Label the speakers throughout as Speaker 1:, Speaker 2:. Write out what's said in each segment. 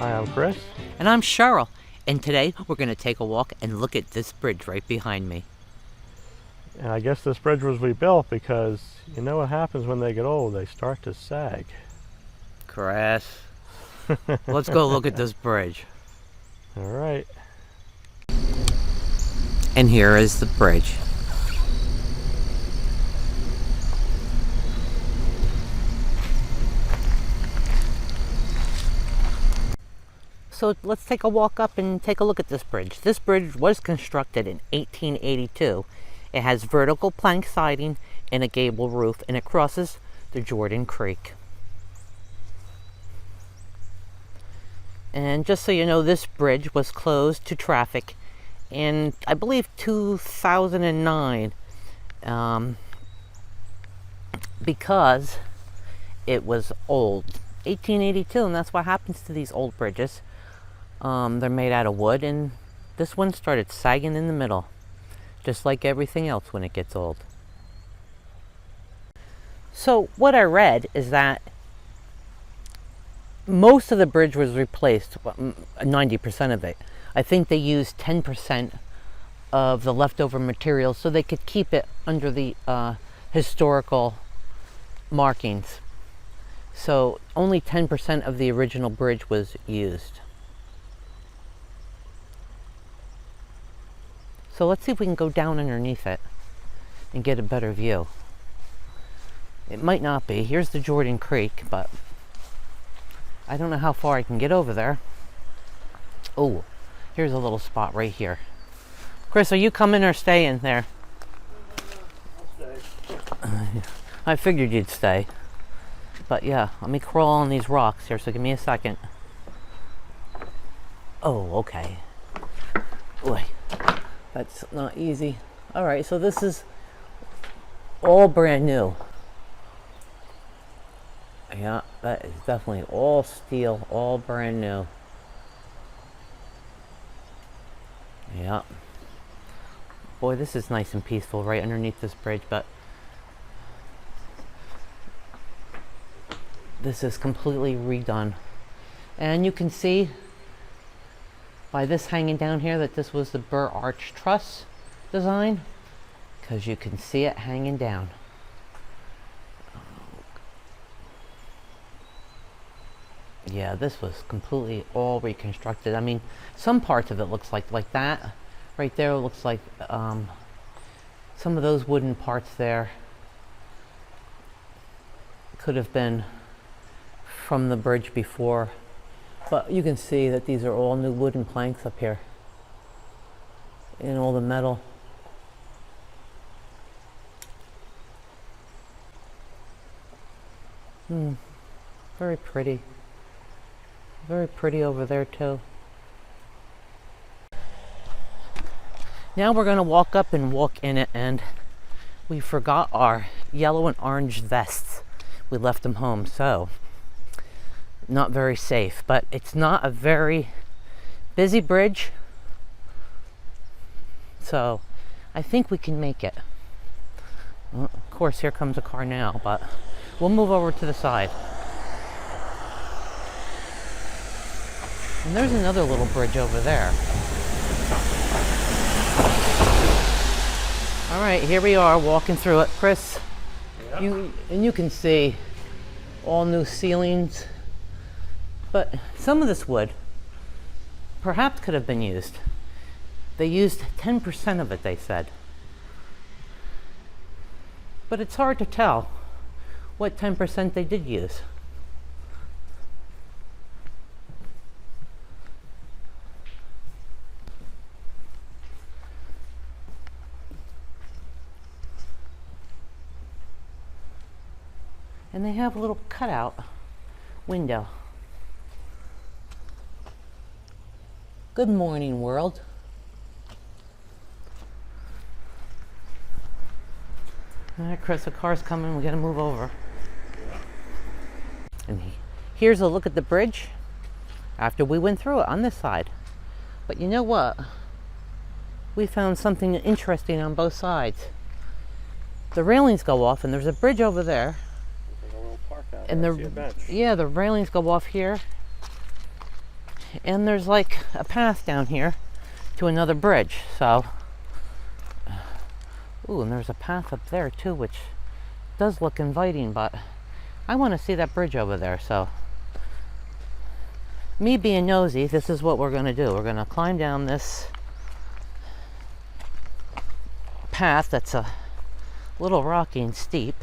Speaker 1: Hi, I'm Chris.
Speaker 2: And I'm Cheryl, and today we're going to take a walk and look at this bridge right behind me.
Speaker 1: And I guess this bridge was rebuilt because you know what happens when they get old? They start to sag.
Speaker 2: Chris, let's go look at this bridge.
Speaker 1: All right.
Speaker 2: And here is the bridge. So let's take a walk up and take a look at this bridge. This bridge was constructed in 1882. It has vertical plank siding and a gable roof, and it crosses the Jordan Creek. And just so you know, this bridge was closed to traffic in, I believe, 2009 because it was old. 1882, and that's what happens to these old bridges. They're made out of wood, and this one started sagging in the middle, just like everything else when it gets old. So what I read is that most of the bridge was replaced, 90% of it. I think they used 10% of the leftover material so they could keep it under the historical markings. So only 10% of the original bridge was used. So let's see if we can go down underneath it and get a better view. It might not be. Here's the Jordan Creek, but I don't know how far I can get over there. Oh, here's a little spot right here. Chris, are you coming or staying there?
Speaker 1: I'll stay.
Speaker 2: I figured you'd stay. But yeah, let me crawl on these rocks here, so give me a second. Oh, okay. Boy, that's not easy. All right, so this is all brand new. Yeah, that is definitely all steel, all brand new. Yeah. Boy, this is nice and peaceful right underneath this bridge, but this is completely redone. And you can see by this hanging down here that this was the Burr Arch Truss design, because you can see it hanging down. Yeah, this was completely all reconstructed. I mean, some parts of it looks like that. Right there looks like some of those wooden parts there could have been from the bridge before. But you can see that these are all new wooden planks up here. And all the metal. Very pretty. Very pretty over there too. Now we're going to walk up and walk in it, and we forgot our yellow and orange vests. We left them home, so not very safe, but it's not a very busy bridge, so I think we can make it. Well, of course, here comes a car now, but we'll move over to the side. And there's another little bridge over there. All right, here we are walking through it. Chris,
Speaker 1: Yep.
Speaker 2: you can see all new ceilings, but some of this wood perhaps could have been used. They used 10% of it, they said. But it's hard to tell what 10% they did use. And they have a little cutout window. Good morning, world. All right, Chris, the car's coming. We gotta move over. And here's a look at the bridge after we went through it on this side. But you know what? We found something interesting on both sides. The railings go off, and there's a bridge over there.
Speaker 1: There's like a little park out
Speaker 2: And
Speaker 1: there. I see a bench.
Speaker 2: the railings go off here, And there's like a path down here to another bridge. So, ooh, and there's a path up there too, which does look inviting, but I want to see that bridge over there. So, me being nosy, this is what we're going to do. We're going to climb down this path that's a little rocky and steep,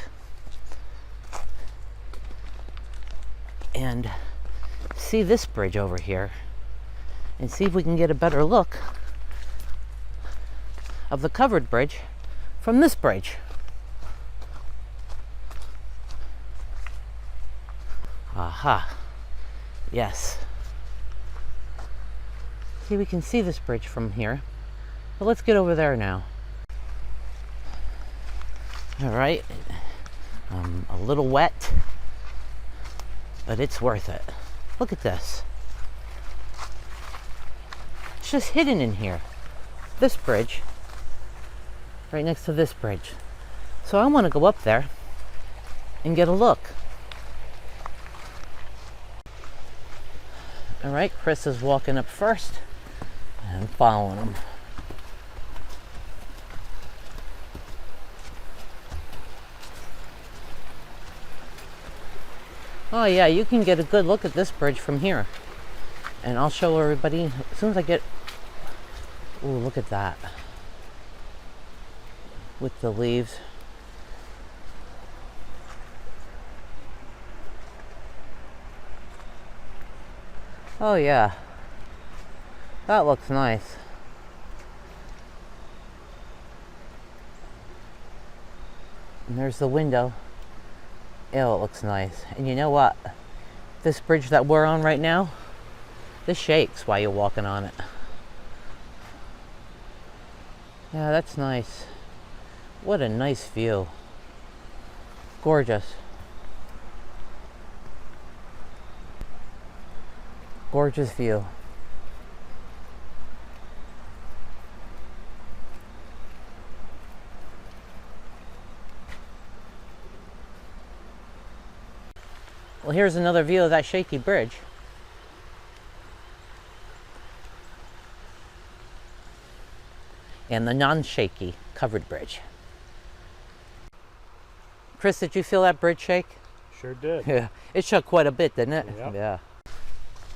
Speaker 2: and see this bridge over here, and see if we can get a better look of the covered bridge from this bridge. Aha. Yes. See, we can see this bridge from here. But let's get over there now. All right. A little wet, but it's worth it. Look at this. It's just hidden in here. This bridge, right next to this bridge. So I want to go up there and get a look. All right, Chris is walking up first, and I'm following him. Oh yeah, you can get a good look at this bridge from here. And I'll show everybody as soon as I get... Ooh, look at that. With the leaves. Oh yeah. That looks nice. And there's the window. Ew, it looks nice. And you know what? This bridge that we're on right now, this shakes while you're walking on it. Yeah, that's nice. What a nice view. Gorgeous. Gorgeous view. Well, here's another view of that shaky bridge. And the non-shaky covered bridge. Chris, did you feel that bridge shake?
Speaker 1: Sure did.
Speaker 2: Yeah, it shook quite a bit, didn't it?
Speaker 1: Yep.
Speaker 2: Yeah.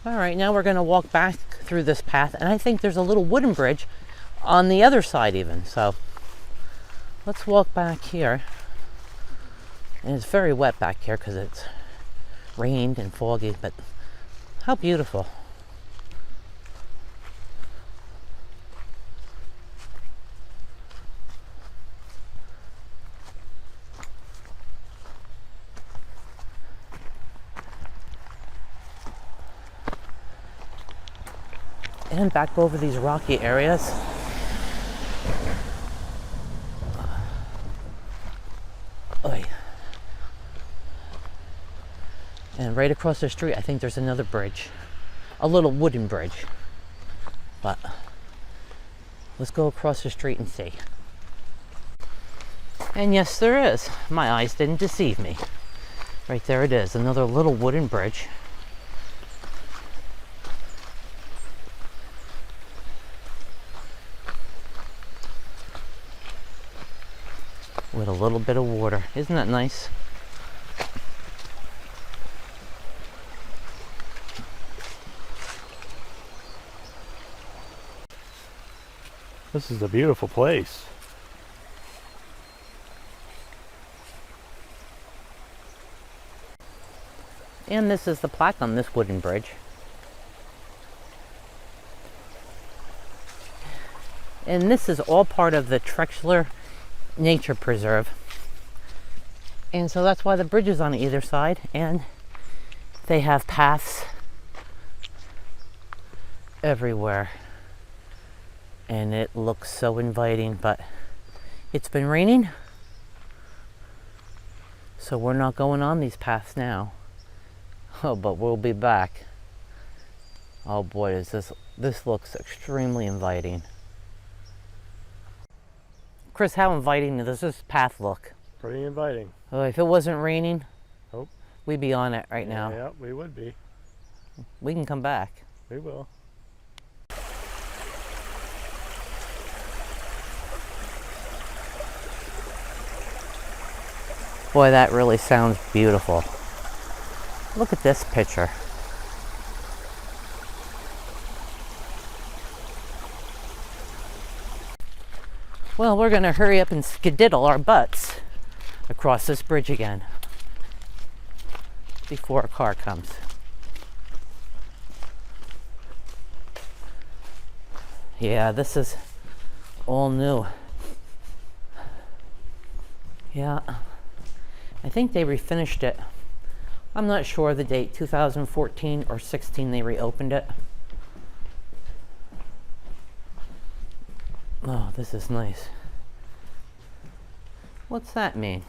Speaker 2: All right, now we're going to walk back through this path, and I think there's a little wooden bridge on the other side even. So let's walk back here. And it's very wet back here because it's rained and foggy, but how beautiful. And back over these rocky areas. Oy. And right across the street, I think there's another bridge. A little wooden bridge. But let's go across the street and see. And yes, there is. My eyes didn't deceive me. Right there it is, another little wooden bridge. With a little bit of water. Isn't that nice?
Speaker 1: This is a beautiful place.
Speaker 2: And this is the plaque on this wooden bridge. And this is all part of the Trexler Nature Preserve. And so that's why the bridge is on either side, and they have paths everywhere. And it looks so inviting, but it's been raining, so we're not going on these paths now. Oh, but we'll be back. Oh boy, this looks extremely inviting. Chris, how inviting does this path look?
Speaker 1: Pretty inviting.
Speaker 2: Oh, if it wasn't raining,
Speaker 1: Oh.
Speaker 2: we'd be on it right now.
Speaker 1: Yeah, we would be.
Speaker 2: We can come back.
Speaker 1: We will.
Speaker 2: Boy, that really sounds beautiful. Look at this picture. Well, we're gonna hurry up and skedaddle our butts across this bridge again before a car comes. Yeah, this is all new. Yeah, I think they refinished it. I'm not sure the date, 2014 or 16 they reopened it. Oh, this is nice. What's that mean?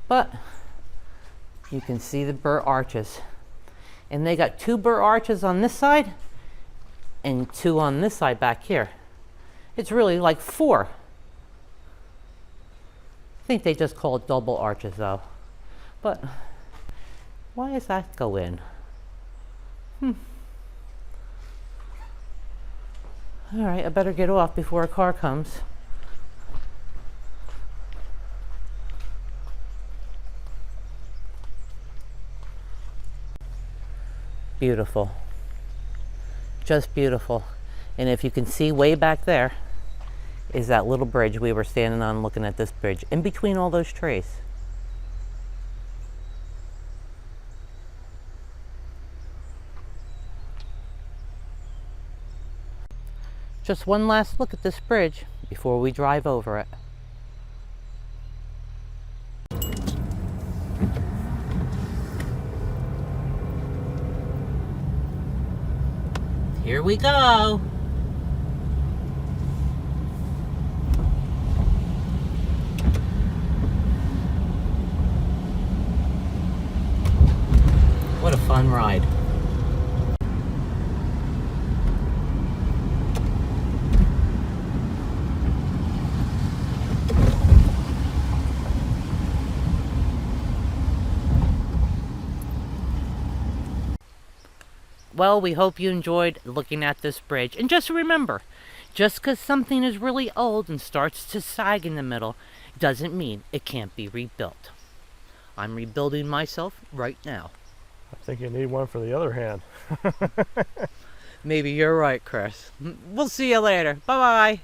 Speaker 2: But you can see the burr arches. And they got 2 burr arches on this side and 2 on this side back here. It's really like 4. I think they just call it double arches though. But why does that go in? All right, I better get off before a car comes. Beautiful. Just beautiful. And if you can see way back there is that little bridge we were standing on looking at this bridge in between all those trees. Just one last look at this bridge before we drive over it. Here we go. What a fun ride. Well, we hope you enjoyed looking at this bridge. And just remember, just because something is really old and starts to sag in the middle, doesn't mean it can't be rebuilt. I'm rebuilding myself right now.
Speaker 1: I think you need one for the other hand.
Speaker 2: Maybe you're right, Chris. We'll see you later. Bye-bye.